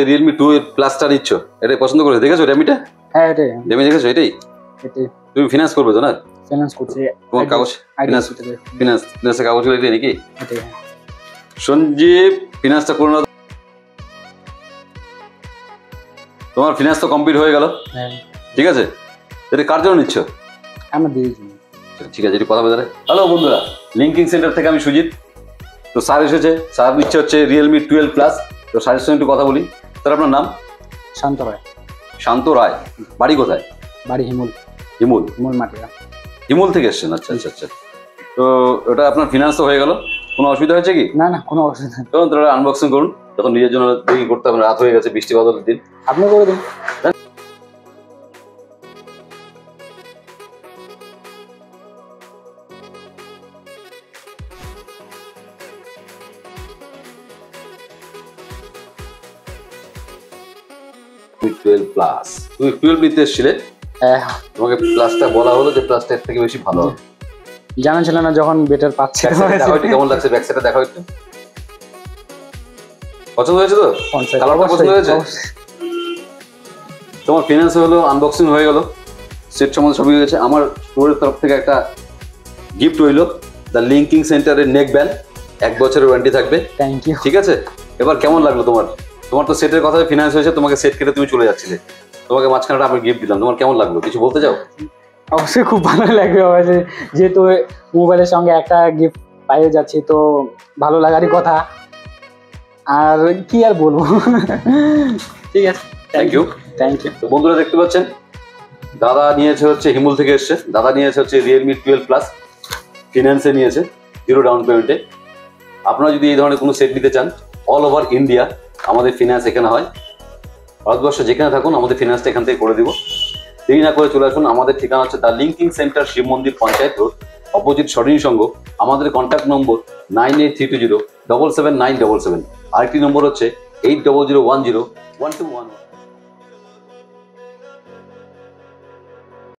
Realme 12 প্লাসটা নিচ্ছ, এটাই পছন্দ করেছো? দেখেছো রেমিটা? হ্যাঁ এটাই রেমি দেখেছো? এটাই তুমি ফিনান্স করবে তো না? ফাইন্যান্স করছি। তোমার কাগজ ফিনান্স ফিনান্সের কাগজগুলো এটাই নাকি? এটাই। সঞ্জীব ফিনান্সটা করে নাও। তোমার ফিনান্স তো কমপ্লিট হয়ে গেল, হ্যাঁ ঠিক আছে? এটা কার জন্য নিচ্ছ? আমার দিয়েছি। ঠিক আছে, এটি কথা বলে। হ্যালো বন্ধুরা, লিঙ্কিং সেন্টার থেকে আমি সুজিত। তো স্যার এসেছে, স্যার নিচ্ছে হচ্ছে রিয়েলমি 12 প্লাস। তো স্যারের সঙ্গে একটু কথা বলি। স্যার আপনার নাম? শান্ত রায়। শান্ত রায়। বাড়ি কোথায়? বাড়ি হিমুল। হিমুল? হিমুল মাটিয়া। হিমুল থেকে এসছেন? আচ্ছা আচ্ছা আচ্ছা। তো ওটা আপনার ফিনান্স তো হয়ে গেল, কোনো অসুবিধা হয়েছে কি? না না কোনো অসুবিধা নেই। তখন তোরা আনবক্সিং করুন, তখন নিজের জন্য দেখি করতে হবে, রাত হয়ে গেছে, বৃষ্টি বাদলের দিন। আপনি করে দিন। তুমি 12 প্লাস, তুমি 12 নিতে এসেছিলে, হ্যাঁ তোমাকে প্লাসটা বলা হলো যে প্লাসটা এর থেকে বেশি ভালো হবে। জানা ছিল না যখন বেটার পাচ্ছে। দেখো একটু কেমন লাগছে, ব্যাক সাইডটা দেখো একটু। পছন্দ হয়েছে তো? কালারটা পছন্দ হয়েছে? তোমার ফিনান্স হলো, আনবক্সিং হয়ে গেল, সেট সম্বন্ধে সবই হয়ে গেছে। আমার স্টোরের তরফ থেকে একটা গিফট রইল, দ্য লিঙ্কিং সেন্টারের নেক ব্যান্ড, 1 বছরের ওয়ারেন্টি থাকবে। Thank you. ঠিক আছে, এবার কেমন লাগলো তোমার? তোমার তো সেটের কথা ফিনান্স হয়েছে, তোমাকে সেট কেটে তুমি চলে যাচ্ছিলে, তোমাকে মাঝখানে আমি গিফট দিলাম, তোমার কেমন লাগলো? কিছু বলতে চাও? অবশ্যই খুব ভালো লাগবে, অবশ্যই যেহেতু মোবাইলের সঙ্গে একটা গিফট পাইয়ে যাচ্ছি তো ভালো লাগারই কথা, আর কি আর বলবো। ঠিক আছে, থ্যাংক ইউ। Thank you. তো বন্ধুরা দেখতে পাচ্ছেন, দাদা নিয়েছে হচ্ছে হিমুল থেকে এসছে, দাদা নিয়েছে হচ্ছে রিয়েলমি 12 প্লাস, ফিনান্সে নিয়েছে, 0 ডাউন পেমেন্টে। আপনারা যদি এই ধরনের কোনো সেট নিতে চান, অল ওভার ইন্ডিয়া আমাদের ফিনান্স এখানে হয়। ভারতবর্ষ যেখানে থাকুন আমাদের ফিনান্সটা এখান থেকে করে দিব। দেরি না করে চলে আসুন। আমাদের ঠিকানা হচ্ছে দ্য লিঙ্কিং সেন্টার, শিব মন্দির, পঞ্চায়েত রোড, অপোজিট সরিণী সংঘ। আমাদের কন্ট্যাক্ট নম্বর 9832077977। আরেকটি নম্বর হচ্ছে 8001012111।